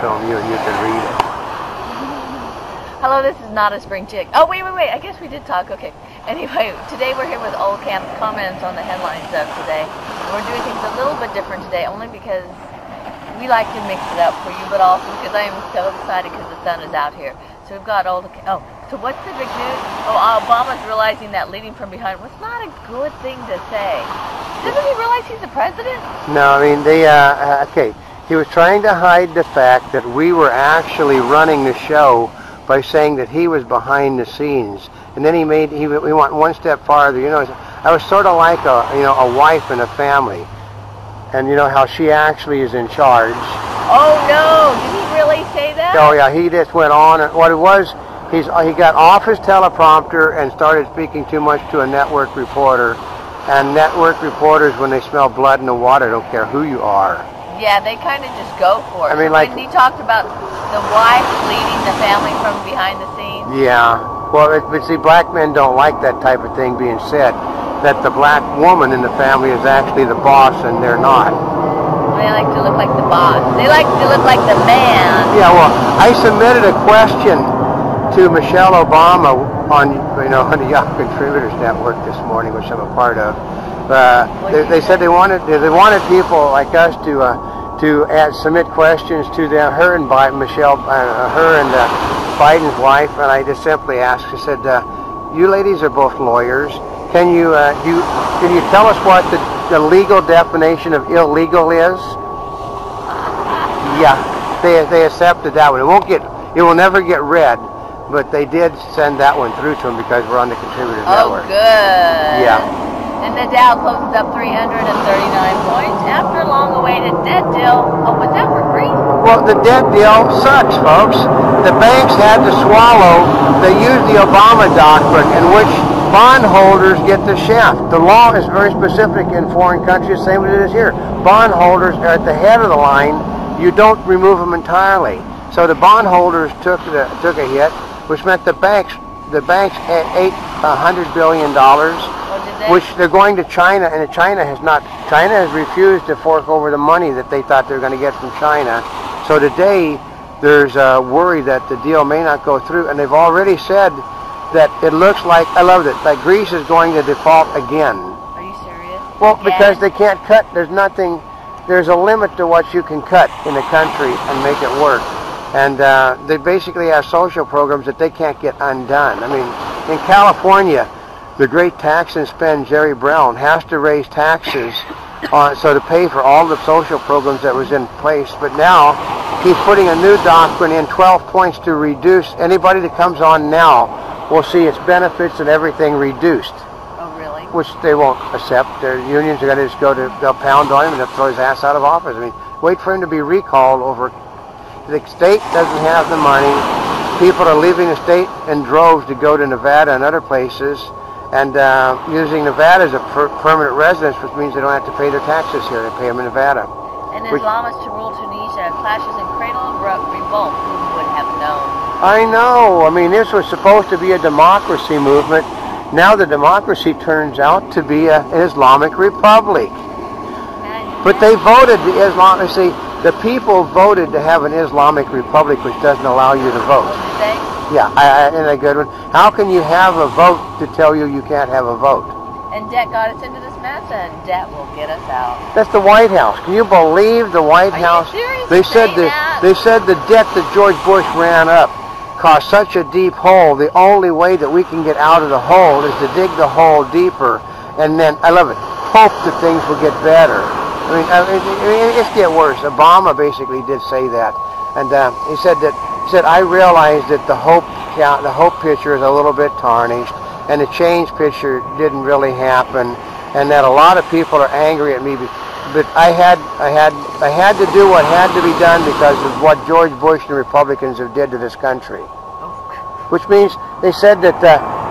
film you and you can read it. Hello, this is not a spring chick. Oh, wait. I guess we did talk. Okay. Anyway, today we're here with Oldecam comments on the headlines of today. We're doing things a little bit different today, only because we like to mix it up for you, but also because I am so excited because the sun is out here. So we've got Oldecam. Oh, so what's the big news? Oh, Obama's realizing that leading from behind was not a good thing to say. Doesn't he realize he's the president? No, I mean, okay. He was trying to hide the fact that we were actually running the show by saying that he was behind the scenes, and then he went one step farther. You know, I was sort of like a wife in a family, and you know how she actually is in charge. Oh no! Did he really say that? Oh yeah, he just went on. And what it was, he got off his teleprompter and started speaking too much to a network reporter. And network reporters, when they smell blood in the water, don't care who you are. Yeah, they kind of just go for it. I mean, so like, when he talked about the wife leading the family from behind the scenes. Yeah. Well, but see, black men don't like that type of thing being said, that the black woman in the family is actually the boss and they're not. They like to look like the boss. They like to look like the man. Yeah, well, I submitted a question to Michelle Obama on the Young Contributors Network this morning, which I'm a part of. They said they wanted people like us to submit questions to them, her and Biden's wife, and I just simply asked. I said, "You ladies are both lawyers. Can you tell us what the legal definition of illegal is?" Yeah, they accepted that one. It will never get read, but they did send that one through to them because we're on the Contributors Network. Oh, good. Yeah. And the Dow closes up 339 points after a long-awaited debt deal. Oh, was that for Greece? Well, the debt deal sucks, folks. The banks had to swallow. They used the Obama doctrine in which bondholders get the shaft. The law is very specific in foreign countries, same as it is here. Bondholders are at the head of the line. You don't remove them entirely. So the bondholders took a hit, which meant the banks ate $100 billion. Which they're going to China, and China has refused to fork over the money that they thought they were going to get from China. So today, there's a worry that the deal may not go through, and they've already said that it looks like, I love it, that Greece is going to default again. Are you serious? Well, because they can't cut, there's a limit to what you can cut in the country and make it work. And they basically have social programs that they can't get undone. I mean, in California, the great tax and spend Jerry Brown has to raise taxes so to pay for all the social programs that was in place. But now he's putting a new doctrine in, 12 points to reduce. Anybody that comes on now will see its benefits and everything reduced. Oh, really? Which they won't accept. Their unions are going to just they'll pound on him and they'll throw his ass out of office. I mean, wait for him to be recalled over. The state doesn't have the money. People are leaving the state in droves to go to Nevada and other places. And using Nevada as a permanent residence, which means they don't have to pay their taxes here. They pay them in Nevada. And Islamists to rule Tunisia, clashes in cradle of revolt. Who would have known? I know. I mean, this was supposed to be a democracy movement. Now the democracy turns out to be an Islamic republic. But they voted the people voted to have an Islamic republic, which doesn't allow you to vote. Did they? Yeah, isn't that a good one? How can you have a vote to tell you can't have a vote? And debt got us into this mess, and debt will get us out. That's the White House. Can you believe the White House? Are you serious? They said the debt that George Bush ran up caused such a deep hole. The only way that we can get out of the hole is to dig the hole deeper, and then I love it. Hope that things will get better. I mean, it's get worse. Obama basically did say that, and he said I realized that the hope picture is a little bit tarnished, and the change picture didn't really happen, and that a lot of people are angry at me. But I had to do what had to be done because of what George Bush and the Republicans have did to this country. Which means they said that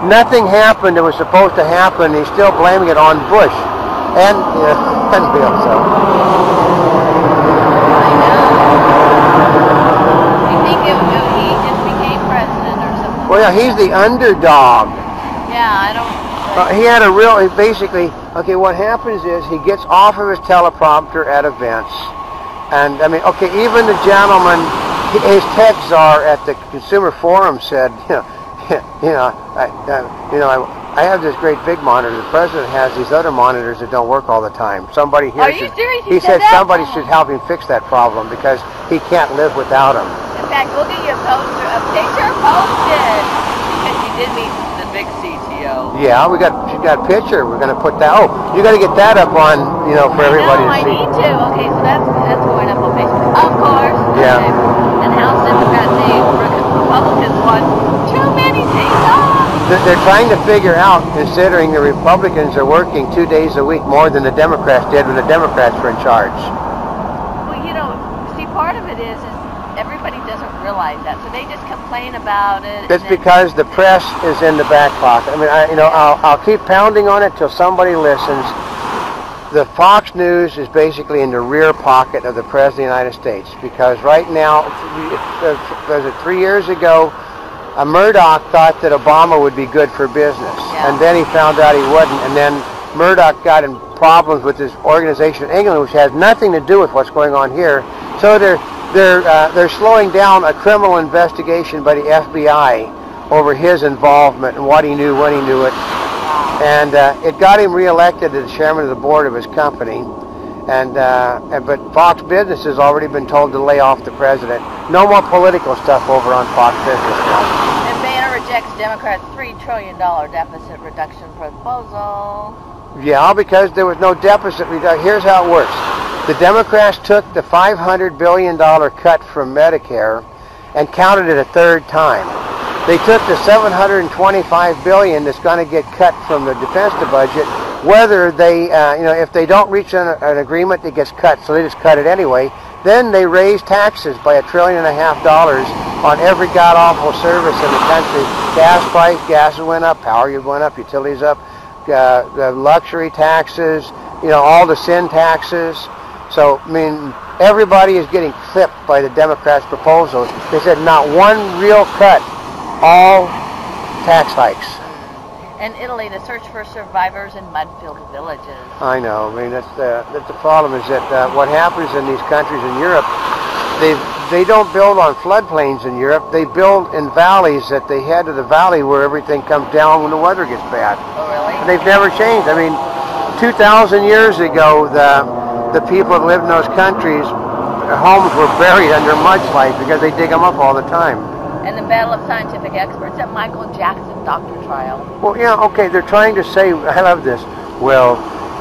nothing happened that was supposed to happen. He's still blaming it on Bush and Bill. So. Well, yeah, he's the underdog. Yeah, I don't... He had basically, okay, what happens is he gets off of his teleprompter at events. And, I mean, okay, even the gentleman his tech czar at the Consumer Forum said, I have this great big monitor. The president has these other monitors that don't work all the time. Somebody here. Are you serious? He said somebody should help him fix that problem because he can't live without them. In fact, we'll get you a picture posted because you did meet the big CTO. Yeah, she's got a picture. We're going to put that. Oh, you got to get that up on, for everybody to see. I need to. Okay, so that's going up on Facebook. Of course. Yeah. Okay. And House Democrats say Republicans won too many seats. They're trying to figure out, considering the Republicans are working 2 days a week more than the Democrats did when the Democrats were in charge. Well, see, part of it is everybody doesn't realize that, so they just complain about it. That's because the press is in the back pocket. I mean, I'll keep pounding on it till somebody listens. The Fox News is basically in the rear pocket of the President of the United States because right now, 3 years ago, Murdoch thought that Obama would be good for business, and then he found out he wouldn't, and then Murdoch got in problems with his organization in England, which has nothing to do with what's going on here. So they're slowing down a criminal investigation by the FBI over his involvement and what he knew when he knew it, and it got him reelected as chairman of the board of his company. But Fox Business has already been told to lay off the president. No more political stuff over on Fox Business now. And Banner rejects Democrats' $3 trillion deficit reduction proposal. Yeah, because there was no deficit reduction. Here's how it works. The Democrats took the $500 billion cut from Medicare and counted it a third time. They took the $725 billion that's going to get cut from the defense budget. Whether they, if they don't reach an agreement, it gets cut, so they just cut it anyway. Then they raise taxes by $1.5 trillion on every god-awful service in the country. Gas went up, power went up, utilities up, the luxury taxes, all the sin taxes. So, I mean, everybody is getting clipped by the Democrats' proposals. They said not one real cut, all tax hikes. And Italy, the search for survivors in mud-filled villages. I know. I mean, that's the problem is that what happens in these countries in Europe, they don't build on floodplains in Europe. They build in valleys that they head to the valley where everything comes down when the weather gets bad. Oh, really? And they've never changed. I mean, 2,000 years ago, the people that lived in those countries, their homes were buried under mudslides because they dig them up all the time. And the battle of scientific experts at Michael Jackson doctor trial. Well, yeah, okay, they're trying to say, I love this, well,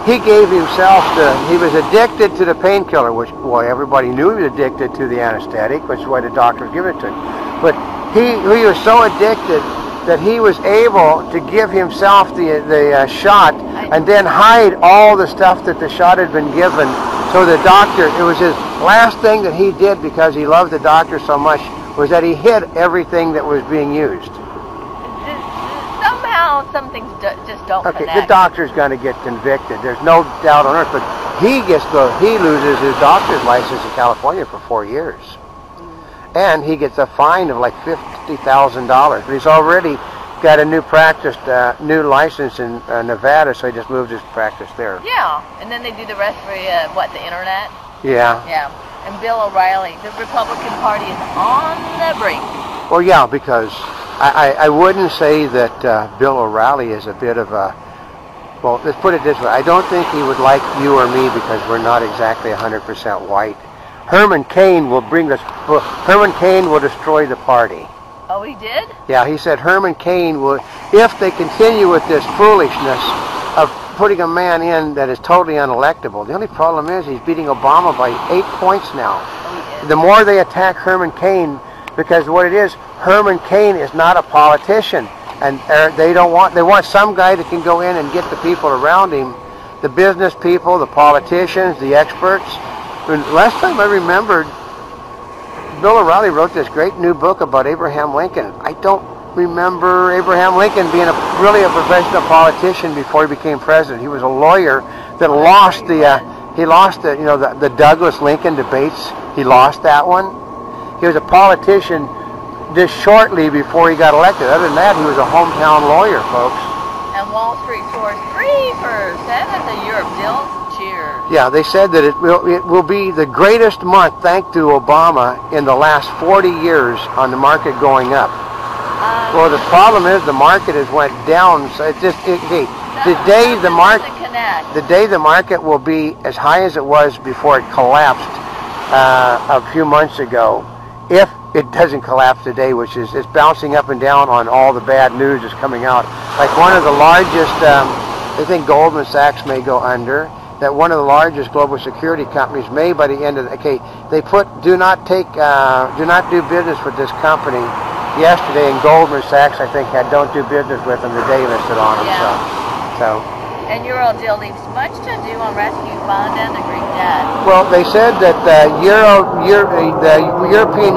he gave himself he was addicted to the painkiller, which, boy, everybody knew he was addicted to the anesthetic, which is why the doctors give it to him. But he was so addicted that he was able to give himself the shot and then hide all the stuff that the shot had been given. So the doctor, it was his last thing that he did because he loved the doctor so much, was that he hid everything that was being used. Somehow some things just don't connect. The doctor's going to get convicted. There's no doubt on earth. But he loses his doctor's license in California for 4 years. And he gets a fine of like $50,000. But he's already got a new license in Nevada, so he just moved his practice there. Yeah, and then they do the rest for, the internet? Yeah. Yeah. And Bill O'Reilly, the Republican Party is on the brink. Well, yeah, because I wouldn't say that Bill O'Reilly is a bit of a, well, let's put it this way. I don't think he would like you or me because we're not exactly 100% white. Herman Cain will destroy the party. Oh, he did? Yeah, he said Herman Cain will, if they continue with this foolishness of putting a man in that is totally unelectable. The only problem is he's beating Obama by 8 points now. Oh, the more they attack Herman Cain, because what it is, Herman Cain is not a politician, and they want some guy that can go in and get the people around him, the business people, the politicians, the experts. And last time I remembered, Bill O'Reilly wrote this great new book about Abraham Lincoln. I don't remember Abraham Lincoln being really a professional politician before he became president. He was a lawyer that lost the Douglas Lincoln debates. He lost that one. He was a politician just shortly before he got elected. Other than that, he was a hometown lawyer, folks. And Wall Street soars 3% as the Europe deal. Cheers. Yeah, they said that it will be the greatest month, thanks to Obama, in the last 40 years on the market going up. Well, the problem is the market has went down. So it's just the day the market will be as high as it was before it collapsed a few months ago. If it doesn't collapse today, which is it's bouncing up and down on all the bad news that's coming out. Like one of the largest, they think Goldman Sachs may go under. That one of the largest global security companies may, by the end of they put do not do business with this company yesterday, and Goldman Sachs I think had don't do business with them. The day listed on them. Yeah. So. And Euro-deal leaves much to do on rescue fund and the Greek debt. Well, they said that the European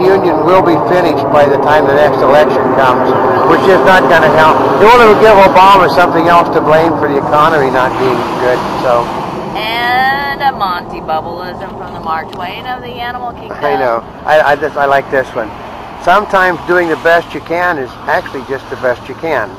Union will be finished by the time the next election comes, which is not going to help. They want to give Obama something else to blame for the economy not being good. So. And a Monty Bubbleism from the Mark Twain of the Animal Kingdom. I know. I like this one. Sometimes doing the best you can is actually just the best you can.